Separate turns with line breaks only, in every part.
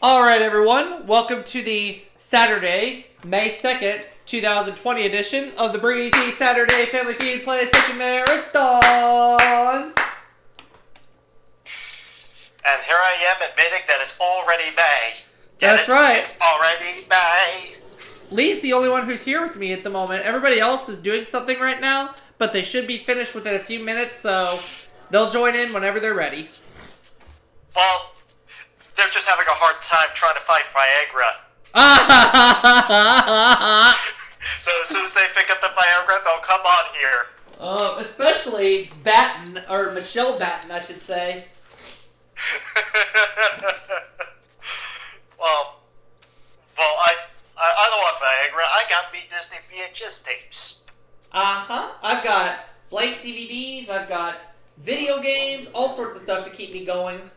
Alright everyone, welcome to the Saturday, May 2nd, 2020 edition of the Breezy Saturday Family Feud PlayStation Marathon!
And here I am admitting that it's already May.
That's right.
It's already May.
Lee's the only one who's here with me at the moment. Everybody else is doing something right now, but they should be finished within a few minutes, so they'll join in whenever they're ready.
Well, they're just having a hard time trying to find Viagra. So as soon as they pick up the Viagra, they'll come on here.
Especially Batten, or Michelle Batten, I should say.
well, I don't want Viagra. I got me Disney VHS tapes.
I've got blank DVDs, I've got video games, all sorts of stuff to keep me going.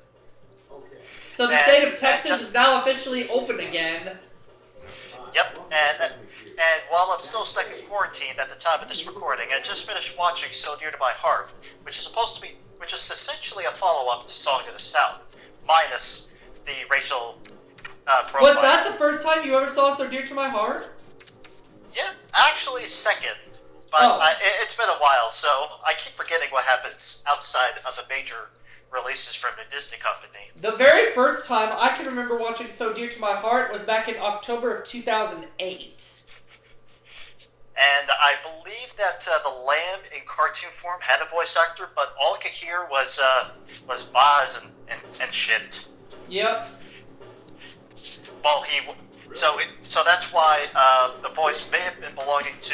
So the state of Texas is now officially open again.
Yep, and while I'm still stuck in quarantine at the time of this recording, I just finished watching So Dear to My Heart, which is essentially a follow-up to Song of the South, minus the racial profile.
Was that the first time you ever saw So Dear to My Heart?
Yeah, actually second. But it's been a while, so I keep forgetting what happens outside of the major releases from the Disney company.
The very first time I can remember watching So Dear to My Heart was back in October of 2008.
And I believe that the lamb in cartoon form had a voice actor, but all I could hear was Boz and shit.
Yep.
Well, so that's why the voice may have been belonging to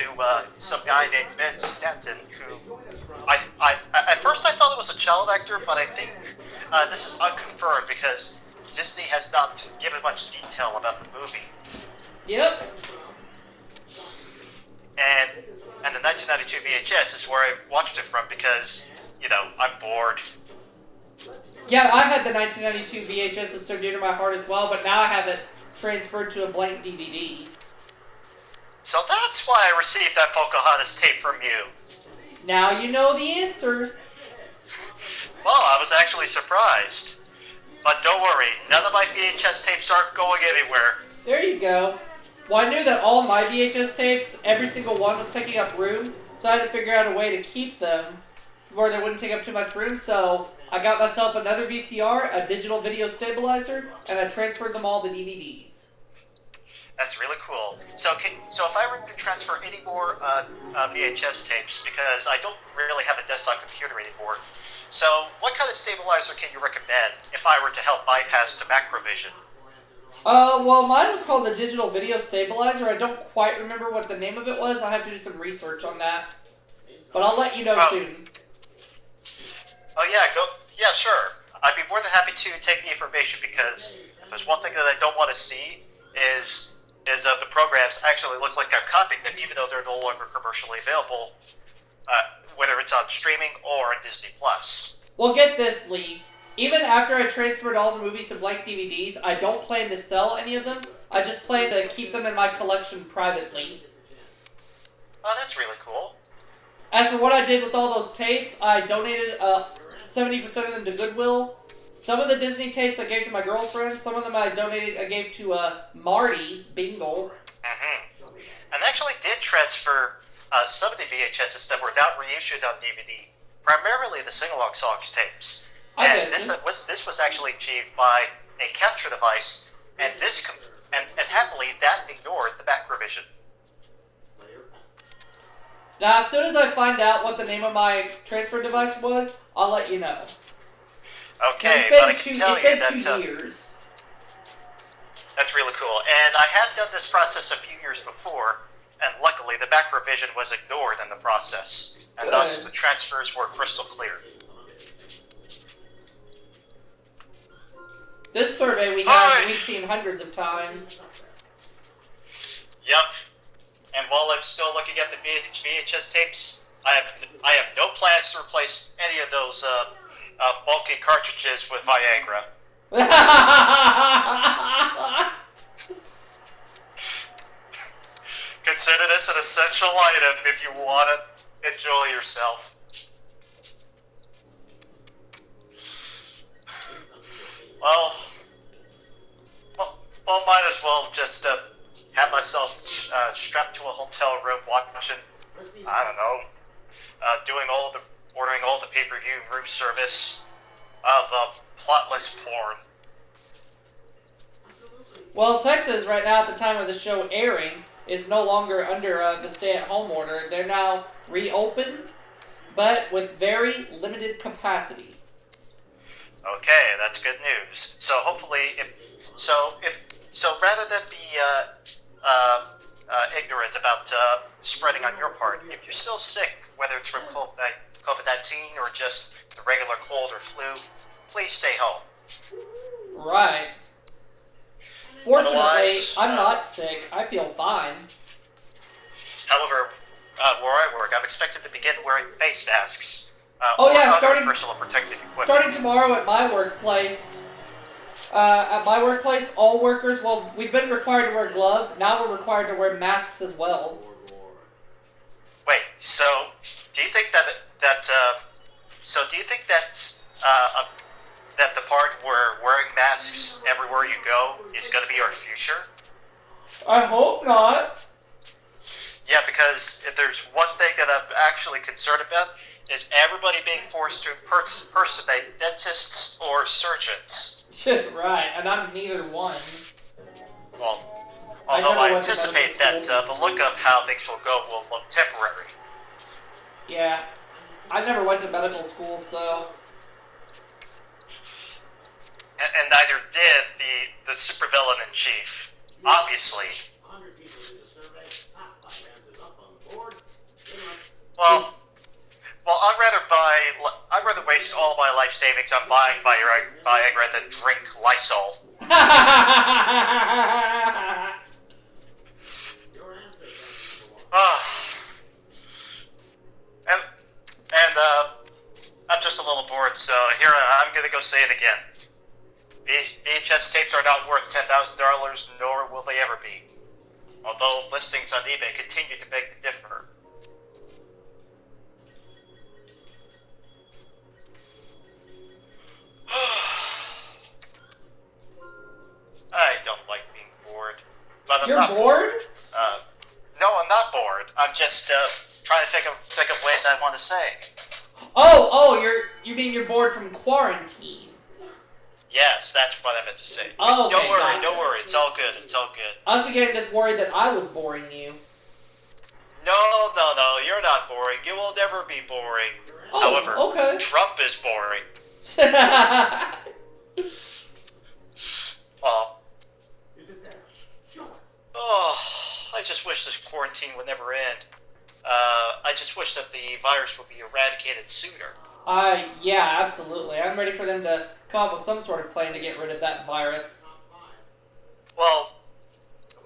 some guy named Ben Stanton, who at first I thought it was a child actor, but I think this is unconfirmed because Disney has not given much detail about the movie.
Yep.
And the 1992 VHS is where I watched it from because, I'm bored.
Yeah, I had the 1992 VHS of So Dear to My Heart as well, but now I have it transferred to a blank DVD.
So that's why I received that Pocahontas tape from you.
Now you know the answer.
Well, I was actually surprised. But don't worry, none of my VHS tapes aren't going anywhere.
There you go. Well, I knew that all my VHS tapes, every single one was taking up room, so I had to figure out a way to keep them where they wouldn't take up too much room, so I got myself another VCR, a digital video stabilizer, and I transferred them all to DVDs.
That's really cool. So if I were to transfer any more VHS tapes, because I don't really have a desktop computer anymore, so what kind of stabilizer can you recommend if I were to help bypass to Macrovision?
Well, mine was called the Digital Video Stabilizer. I don't quite remember what the name of it was. I have to do some research on that. But I'll let you know soon.
Oh, yeah, yeah, sure. I'd be more than happy to take the information because if there's one thing that I don't want to see is the programs actually look like I'm copying them even though they're no longer commercially available, whether it's on streaming or on Disney+.
Well, get this, Lee. Even after I transferred all the movies to blank DVDs, I don't plan to sell any of them. I just plan to keep them in my collection privately.
Oh, that's really cool.
As for what I did with all those tapes, I donated 70% of them to Goodwill. Some of the Disney tapes I gave to my girlfriend. Some of them I gave to Marty Bingle.
Mm-hmm. And actually did transfer some of the VHSs that were not reissued on DVD, primarily the sing-along songs tapes. And this was actually achieved by a capture device, and happily that ignored the back revision.
Now, as soon as I find out what the name of my transfer device was, I'll let you know.
Okay, but I can tell you that...
2 years.
That's really cool. And I have done this process a few years before, and luckily the back revision was ignored in the process, and thus the transfers were crystal clear.
This survey we've seen hundreds of times.
Yep. And while I'm still looking at the VHS tapes, I have no plans to replace any of those bulky cartridges with Viagra. Consider this an essential item if you want to enjoy yourself. Well, might as well just have myself strapped to a hotel room watching, I don't know, ordering all the pay-per-view room service of plotless porn.
Well, Texas, right now, at the time of the show airing, is no longer under the stay-at-home order. They're now reopened, but with very limited capacity.
Okay, that's good news. So hopefully, rather than be ignorant about spreading on your part, if you're still sick, whether it's from COVID-19 or just the regular cold or flu, please stay home.
Right. Fortunately,
Otherwise,
I'm not sick. I feel fine.
However, where I work, I'm expected to begin wearing face masks. Personal protective equipment.
Starting tomorrow at my workplace. All workers, well, we've been required to wear gloves. Now we're required to wear masks as well.
Wait, so do you think that that the part where wearing masks everywhere you go is going to be our future?
I hope not.
Yeah, because if there's one thing that I'm actually concerned about is everybody being forced to impersonate dentists or surgeons.
Right, and I'm neither one.
Well, although I anticipate that the look of how things will go will look temporary.
Yeah, I never went to medical school, so...
And neither did the supervillain in chief, obviously. Well, I'd rather waste all my life savings on buying Viagra than drink Lysol. I'm just a little bored, so here I'm gonna go say it again. VHS tapes are not worth $10,000, nor will they ever be. Although listings on eBay continue to beg to differ. I don't like being bored. But I'm not
bored?
No, I'm not bored. I'm just trying to think of ways I want to say.
You mean you're bored from quarantine?
Yes, that's what I meant to say.
Oh, okay,
Don't worry. It's all good.
I was beginning to worry that I was boring you.
No, you're not boring. You will never be boring. However,
okay.
Trump is boring. I just wish this quarantine would never end. I just wish that the virus would be eradicated sooner.
Yeah, absolutely. I'm ready for them to come up with some sort of plan to get rid of that virus.
Well,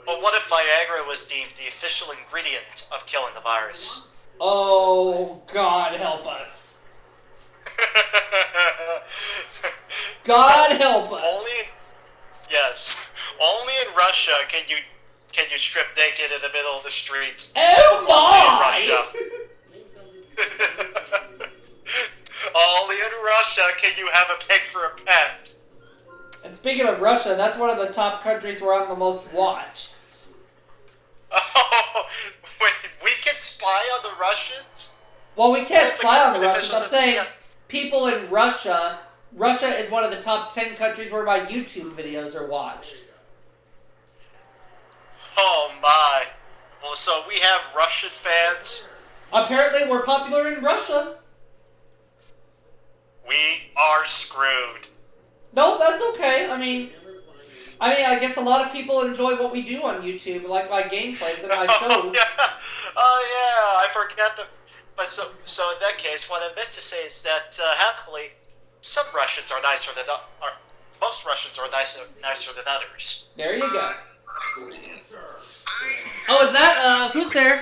but what if Viagra was deemed the official ingredient of killing the virus?
Oh, God help us. God help us.
Only in Russia can you strip naked in the middle of the street.
Oh my!
Only in Russia can you have a pig for a pet.
And speaking of Russia, that's one of the top countries where I'm the most watched.
Oh, wait, we can spy on the Russians?
Well, we can't spy on the Russians. I'm saying people in Russia. Russia is one of the top 10 countries where my YouTube videos are watched.
Oh my. Well, so we have Russian fans?
Apparently we're popular in Russia.
We are screwed.
No, that's okay. I mean, I guess a lot of people enjoy what we do on YouTube, like my gameplays and my shows.
I forgot that. But so in that case, what I meant to say is that happily, some Russians are nicer than most Russians are nicer than others.
There you go. Oh, is that who's there?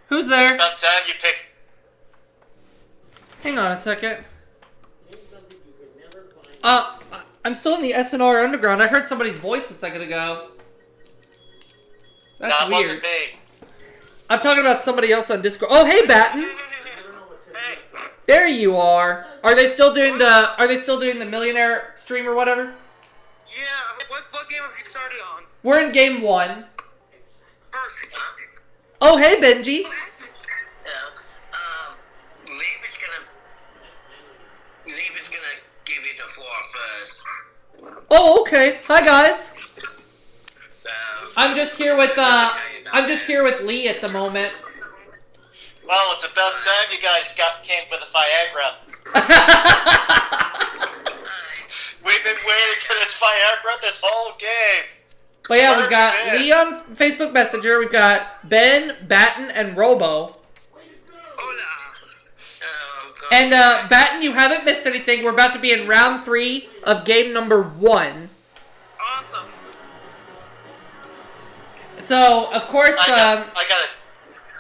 Who's there?
It's about time you pick.
Hang on a second. I'm still in the SNR Underground. I heard somebody's voice a second ago. That's weird.
Wasn't me.
I'm talking about somebody else on Discord. Oh, hey, Batten.
Hey,
There you are. Are they still doing the millionaire stream or whatever?
Yeah. What game have you started on?
We're in game 1.
Perfect.
Oh, hey, Benji.
Leave is gonna give you the floor first.
Oh, okay. Hi, guys.
So,
I'm just here with Lee at the moment.
Well, it's about time you guys came with a Viagra. We've been waiting for this Viagra this whole game.
But yeah, we've got Lee on Facebook Messenger. We've got Ben, Batten, and Robo. And Batten, you haven't missed anything. We're about to be in round 3 of game number 1.
Awesome.
So, of course,
I got it.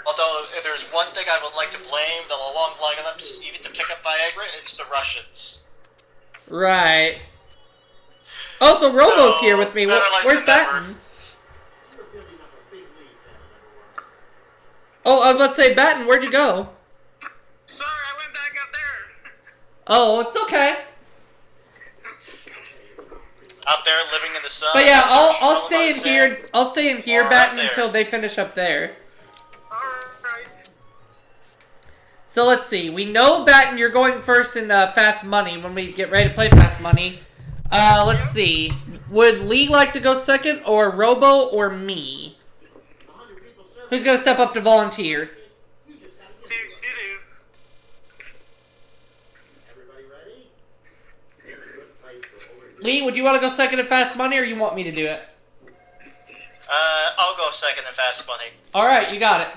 Although, if there's one thing I would like to blame them along of them, even to pick up Viagra, it's the Russians.
Right. Oh, so Robo's here with me. Where's Batten? Oh, I was about to say, Batten, where'd you go?
Sorry, I went back up there.
Oh, it's okay.
Out there living in the sun.
But yeah, I'll stay in here. I'll stay in here, Batten, until they finish up there.
Alright.
So let's see. We know, Batten, you're going first in Fast Money when we get ready to play Fast Money. Let's see. Would Lee like to go second, or Robo, or me? Who's gonna step up to volunteer? Lee, would you want to go second in Fast Money, or you want me to do it?
I'll go second in Fast Money.
Alright, you got it.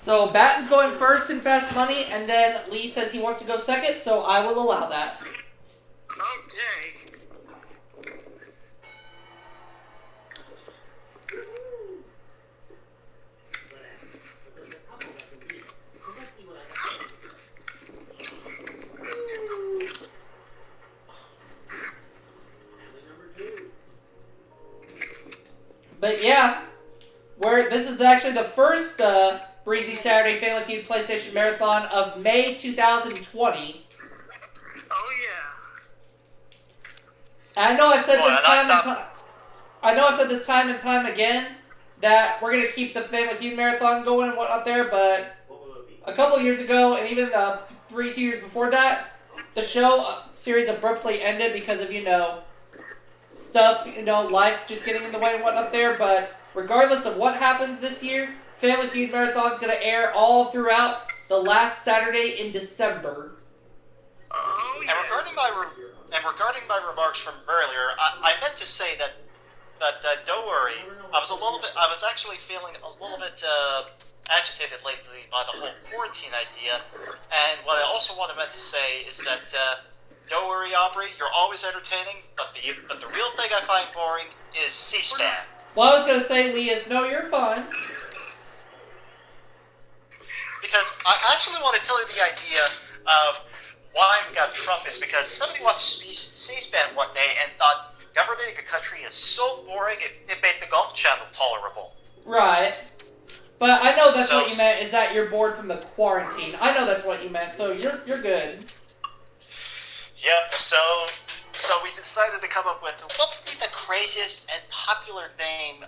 So, Batten's going first in Fast Money, and then Lee says he wants to go second, so I will allow that.
Okay.
But yeah, this is actually the first Breezy Saturday Family Feud PlayStation Marathon of May 2020.
Oh yeah.
And I know I've said this time and time again that we're gonna keep the Family Feud Marathon going and whatnot there, but a couple years ago, and even 2 years before that, the show series abruptly ended because of stuff, life just getting in the way and whatnot there. But regardless of what happens this year, Family Feud Marathon's going to air all throughout the last Saturday in December.
Oh, yeah.
And regarding my remarks from earlier, I meant to say that don't worry, I was actually feeling a little bit agitated lately by the whole quarantine idea. And what I also meant to say is that don't worry, Aubrey, you're always entertaining, but the real thing I find boring is C-SPAN.
Well, I was going to say, Leah's, no, you're fine.
Because I actually want to tell you the idea of why we got Trump is because somebody watched C-SPAN one day and thought governing a country is so boring it made the Golf Channel tolerable. Right.
But I know that's what you meant, is that you're bored from the quarantine. I know that's what you meant, so you're good.
Yep, so we decided to come up with what would be the craziest and popular name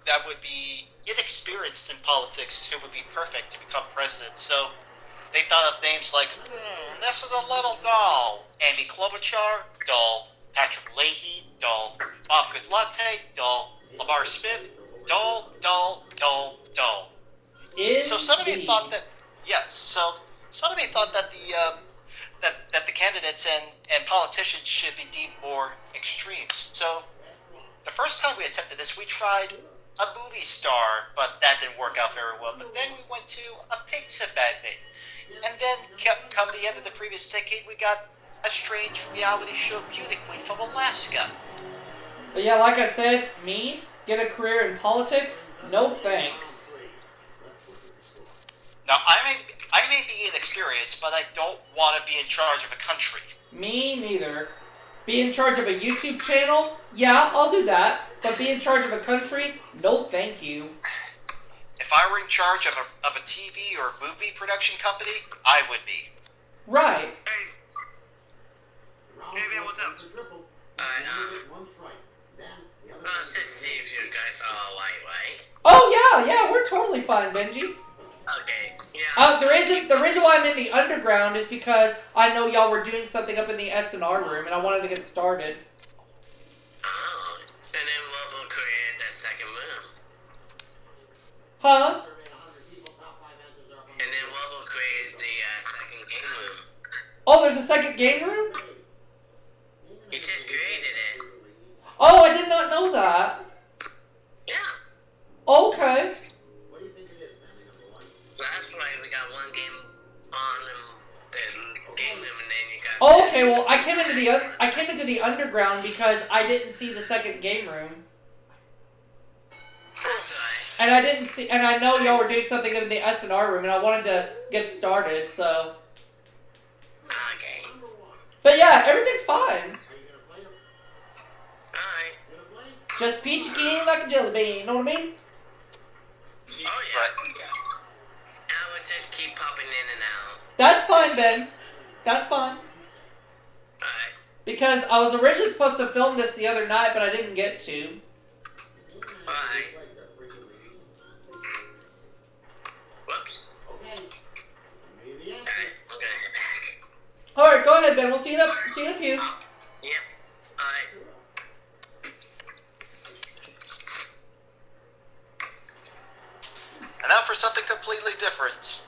that would be inexperienced in politics who would be perfect to become president. So they thought of names like, this is a little dull. Amy Klobuchar, dull. Patrick Leahy, dull. Bob Goodlatte, dull. Lamar Smith, dull. So somebody thought that, that the candidates and politicians should be deemed more extreme. So the first time we attempted this, we tried a movie star, but that didn't work out very well. But then we went to a pizza magnate. And then, come the end of the previous decade, we got a strange reality show beauty queen from Alaska.
But yeah, like I said, me, get a career in politics? No thanks.
Now, I may be inexperienced, but I don't want to be in charge of a country.
Me neither. Be in charge of a YouTube channel? Yeah, I'll do that. But be in charge of a country? No thank you.
if I were in charge of a TV or movie production company, I would be.
Right.
Hey. Hey, man, what's up?
Let's see if you guys are alright, right?
Oh yeah, we're totally fine, Benji.
Okay. Yeah.
The reason why I'm in the underground is because I know y'all were doing something up in the S&R room, and I wanted to get started.
Oh. And then we'll create that second room.
Huh?
And then we'll create the second game room.
Oh, there's a second game room?
You just created it.
Oh, I did not know that.
Yeah.
Okay.
That's why we got one game on the game room, and then you got.
Okay, well, I came into the underground because I didn't see the second game room.
That's right.
And I know y'all were doing something in the S&R room, and I wanted to get started, so.
Okay.
But yeah, everything's fine.
Alright.
Just peachy keen like a jelly bean, know what I mean?
Oh, yeah.
Right.
I would just keep popping in and out.
That's fine, Ben. That's fine.
Alright.
Because I was originally supposed to film this the other night, but I didn't get to.
Alright. Whoops. Alright, I'm gonna head back.
Alright, go ahead, Ben. We'll see you in a few.
Yep. Alright.
And now for something completely different.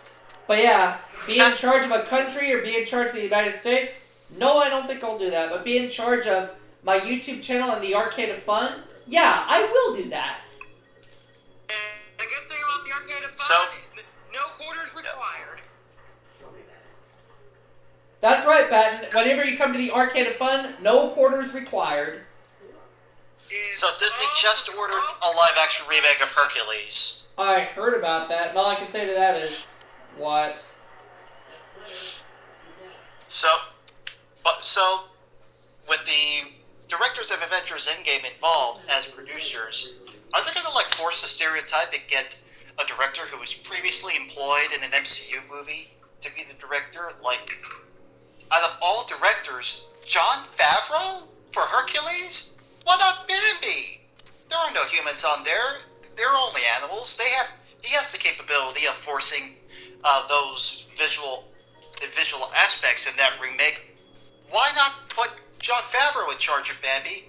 But yeah, be in charge of a country or be in charge of the United States? No, I don't think I'll do that. But be in charge of my YouTube channel and the Arcade of Fun? Yeah, I will do that.
The good thing about the Arcade of Fun,
So-
no quarters required.
That's right, Batten. Whenever you come to the Arcade of Fun, no quarters required.
So Disney just ordered a live-action remake of Hercules.
I heard about that, and all I can say to that is, what?
So, with the directors of Avengers Endgame involved as producers, are they gonna force the stereotype and get a director who was previously employed in an MCU movie to be the director? Out of all directors, Jon Favreau for Hercules? Why not Bambi? There are no humans on there. They're only animals. He has the capability of forcing the visual aspects in that remake. Why not put Jon Favreau in charge of Bambi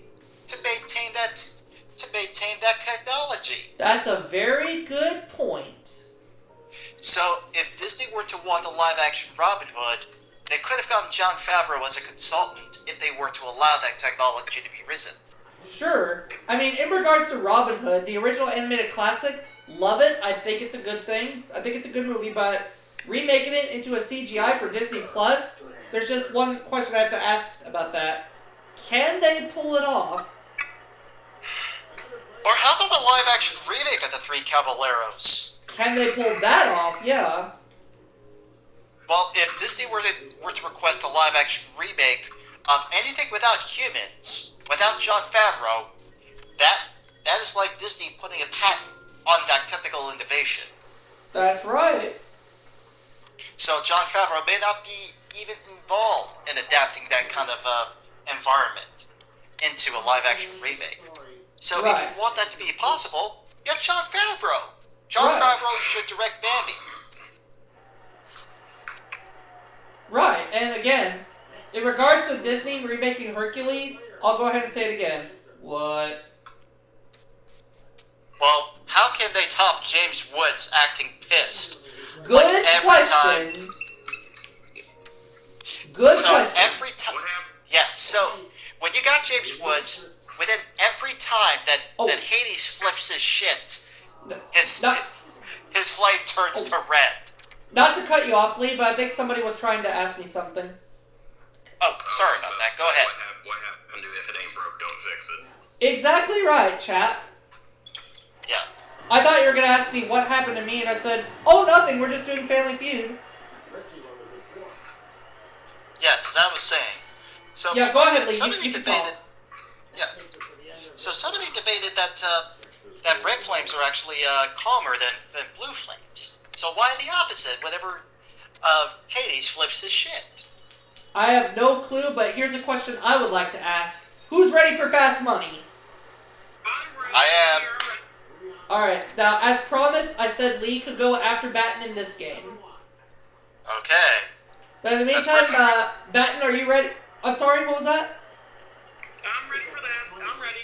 to maintain that technology?
That's a very good point.
So if Disney were to want a live-action Robin Hood, they could have gotten Jon Favreau as a consultant if they were to allow that technology to be risen.
Sure. I mean, in regards to Robin Hood, the original animated classic, love it. I think it's a good thing. I think it's a good movie, but remaking it into a CGI for Disney Plus, there's just one question I have to ask about that. Can they pull it off?
Or how about the live-action remake of The Three Caballeros?
Can they pull that off? Yeah.
Well, if Disney were to request a live-action remake of anything without humans, without Jon Favreau, that is like Disney putting a patent on that technical innovation.
That's right.
So Jon Favreau may not be even involved in adapting that kind of environment into a live-action remake. So
Right.
if you want that to be possible, get Jon Favreau. Jon
Right.
Favreau should direct Bambi.
Right, and again, in regards to Disney remaking Hercules, I'll go ahead and say it again. What?
Well, how can they top James Woods acting pissed?
Good
every
question. Good
So
question.
every time, yeah. So when you got James Woods, within every time that Hades flips his shit, his flame turns to red.
Not to cut you off, Lee, but I think somebody was trying to ask me something.
Oh, sorry about that. Go ahead.
What happened? If it ain't broke, don't fix it.
Exactly right, chap.
Yeah.
I thought you were going to ask me what happened to me, and I said, oh, nothing, we're just doing Family Feud.
Yes, as I was saying. So
Yeah, go ahead, Lee.
somebody
You can
debated.
talk.
Yeah. So somebody debated that that red flames are actually calmer than blue flames. So why the opposite whenever Hades flips his shit?
I have no clue, but here's a question I would like to ask. Who's ready for fast money?
I am.
Alright, now as promised, I said Lee could go after Batten in this game.
Okay.
But in the meantime, Batten, are you ready? I'm sorry, what was that?
I'm ready for that. I'm ready.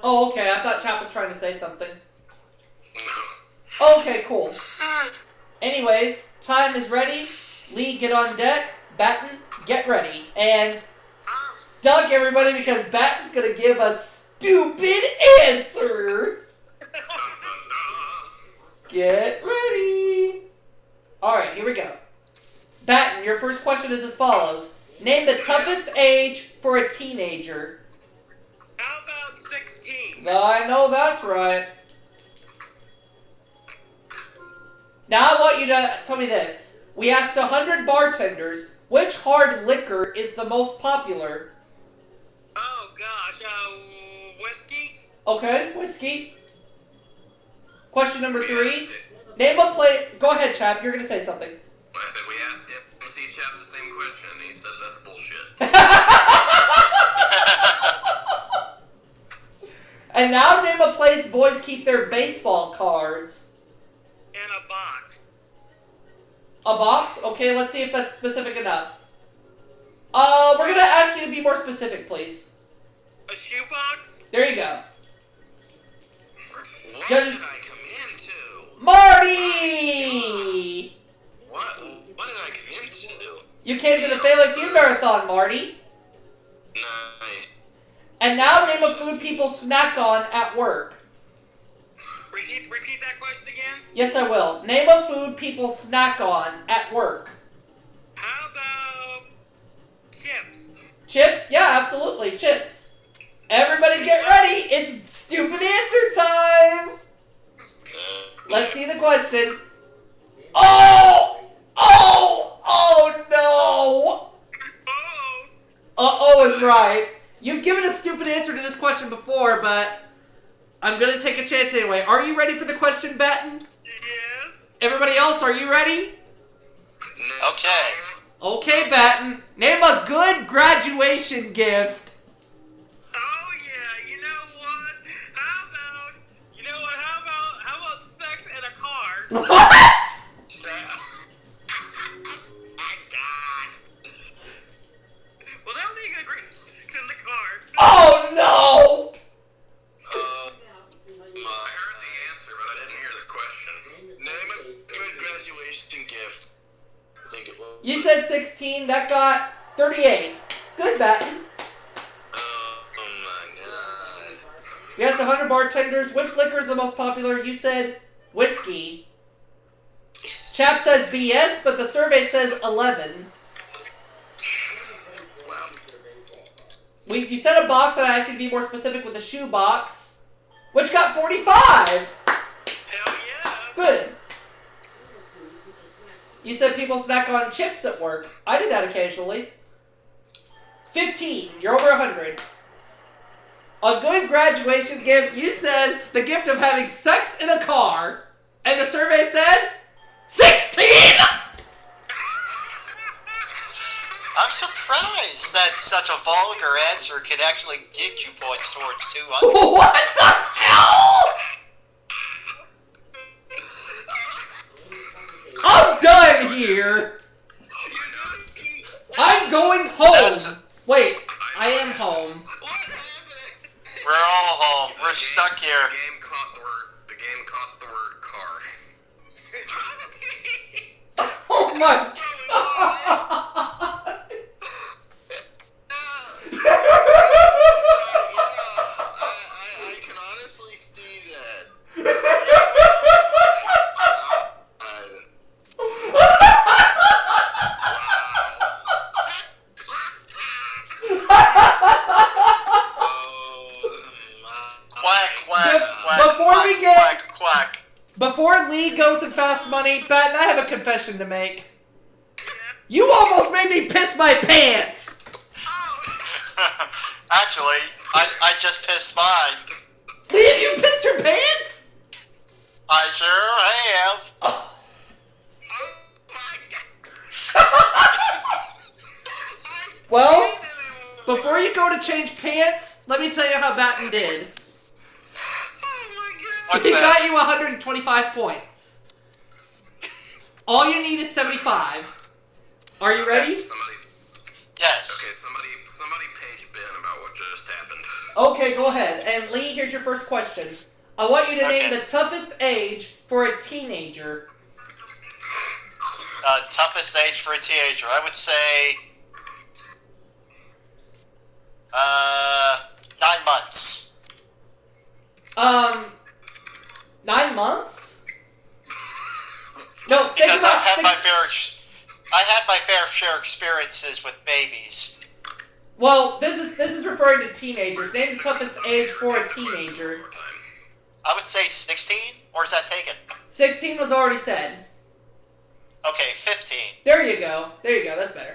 Oh, okay, I thought Chap was trying to say something.
No.
Okay, cool. Anyways, time is ready. Lee, get on deck. Batten, get ready. And duck everybody because Batten's gonna give a stupid answer. Get ready. Alright, here we go. Batten, your first question is as follows. Name the toughest age for a teenager.
How about 16?
I know that's right. Now I want you to tell me this. We asked 100 bartenders, which hard liquor is the most popular?
Oh gosh, whiskey?
Okay, whiskey. Question number 3. Name a play. Go ahead, Chap. You're going to say something.
I said we asked MC Chap the same question, and he said that's bullshit.
And now name a place boys keep their baseball cards.
In a box.
A box? Okay, let's see if that's specific enough. We're going to ask you to be more specific, please.
A shoebox?
There you go.
What
Judge-
did I come into?
Marty!
What did I come into?
You came to the Phallic Feud Marathon, Marty.
Nice.
And now name a food people snack on at work.
Repeat that question again?
Yes, I will. Name a food people snack on at work.
How about chips?
Chips? Yeah, absolutely. Chips. Everybody get ready. It's stupid answer time. Let's see the question. Oh! Oh! Oh no! Uh-oh is right. You've given a stupid answer to this question before, but I'm going to take a chance anyway. Are you ready for the question, Batten?
Yes.
Everybody else, are you ready?
Okay.
Okay, Batten. Name a good graduation gift.
Oh yeah, you know what? How about sex in a car?
What?
Well, that would be a good sex in the car.
Oh no!
I heard the answer, but I didn't hear the question. Name a good graduation gift. I think it was.
You said 16. That got 38. Good, Batten.
Oh my god.
We asked 100 bartenders. Which liquor is the most popular? You said whiskey. Chap says BS, but the survey says 11.
Wow.
You said a box, and I asked you to be more specific with the shoe box, which got 45.
Hell yeah.
Good. You said people snack on chips at work. I do that occasionally. 15. You're over 100. A good graduation gift. You said the gift of having sex in a car. And the survey said 16!
I'm surprised that such a vulgar answer could actually get you points towards 200.
What the hell? I'm done here. I'm going home. Wait, I am home.
What happened?
We're all home. We're stuck here.
The game caught the word car.
Oh my
I can honestly see that.
Quack, quack, quack,
Before
quack,
we get-
quack, quack.
Before Lee goes in fast money, Batten, I have a confession to make. You almost made me piss my pants.
Actually, I just pissed mine.
Liam, you pissed your pants?
I sure have.
Oh. Well, before you go to change pants, let me tell you how Batten did.
What's
He
that?
got you 125 points. All you need is 75. Are you ready?
Somebody.
Yes.
Okay, somebody page Ben about what just happened.
Okay, go ahead. And Lee, here's your first question. I want you to name
Okay.
the toughest age for a teenager.
Toughest age for a teenager. I would say 9 months.
9 months? No, think
Because
about,
I've had
think-
my fair share experiences with babies.
Well, this is referring to teenagers. Name the toughest age for a teenager.
I would say 16, or is that taken?
16 was already said.
Okay, 15.
There you go. That's better.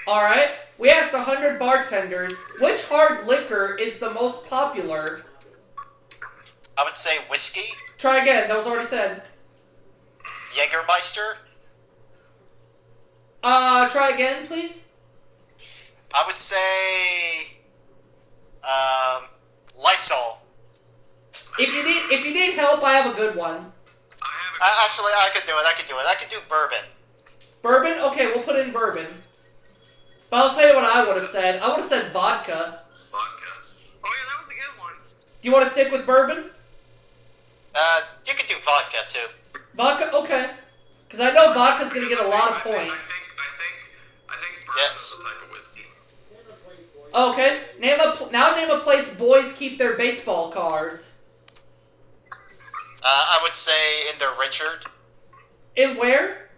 Alright. We asked 100 bartenders, which hard liquor is the most popular?
I would say whiskey,
Try again. That was already said.
Jägermeister.
Try again, please.
I would say Lysol.
If you need help, I have a good one.
Actually, I could do it. I could do bourbon.
Bourbon? Okay, we'll put in bourbon. But I'll tell you what I would have said. I would have said vodka.
Vodka.
Oh yeah, that was a good one.
Do you want to stick with bourbon?
You could do vodka too.
Vodka? Okay. Because I know vodka's going to get a lot of
I
points.
think bourbon
Yes.
is a type of whiskey.
Okay. Name a place boys keep their baseball cards.
I would say in their Richard,
In where?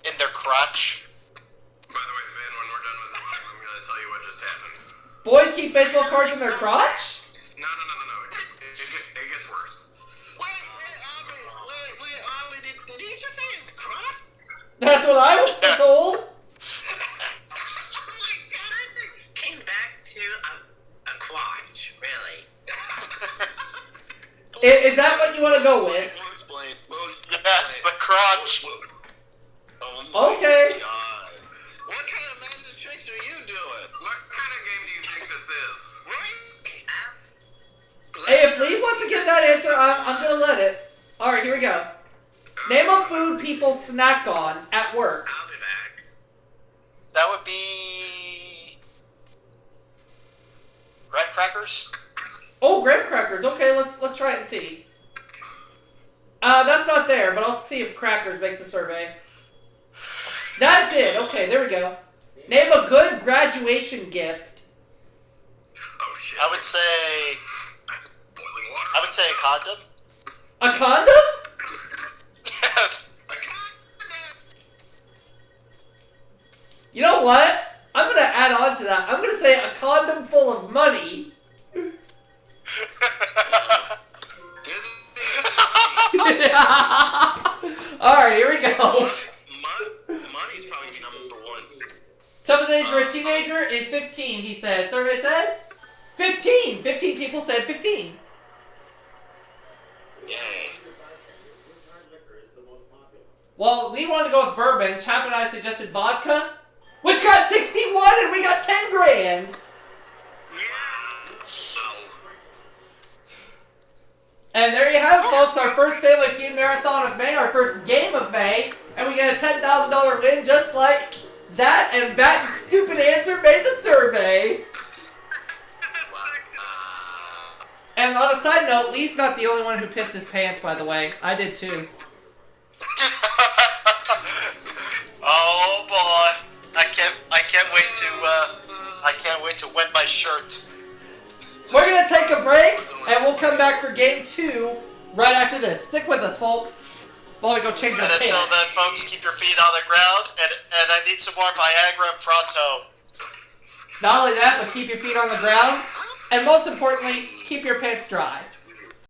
in their crotch.
By the way, Ben, when we're done with this, I'm going to tell you what just happened.
Boys keep baseball cards in their crotch?
No. It gets worse.
Wait, Aubrey, did he just say his crop?
That's what I was
Yes.
told.
Oh my god!
Came back to a quatch, really.
Is that what you want to go with?
We'll explain.
Yes, the crotch.
Oh my
Okay.
god. What kind of magic tricks are you doing?
What kind of game do you think this is?
Right?
Hey, if Lee wants to get that answer, I'm going to let it. Alright, here we go. Name a food people snack on at work.
I'll be back.
That would be graham crackers.
Oh, graham crackers. Okay, let's try it and see. That's not there, but I'll see if crackers makes a survey. That did. Okay, there we go. Name a good graduation gift.
Oh shit.
I would say
Boiling water.
a condom.
A condom?
Yes.
You know what? I'm going to add on to that. I'm going to say a condom full of money. Alright, here we go.
Money's probably number one.
Toughest age for a teenager is 15, he said. Survey said? 15! 15 people said 15.
Yay.
Well, Lee wanted to go with bourbon. Chap and I suggested vodka, which got 61 and we got 10 grand. And there you have it, folks. Our first Family Feud Marathon of May, our first game of May. And we got a $10,000 win just like that. And Batten's stupid answer made the survey. And on a side note, Lee's not the only one who pissed his pants, by the way. I did too.
Oh boy, I can't wait to wet my shirt.
We're going to take a break, and we'll come back for game 2 right after this. Stick with us, folks, while we go change our
And until
pants.
then, folks, keep your feet on the ground, and I need some more Viagra pronto.
Not only that, but keep your feet on the ground, and most importantly, keep your pants dry.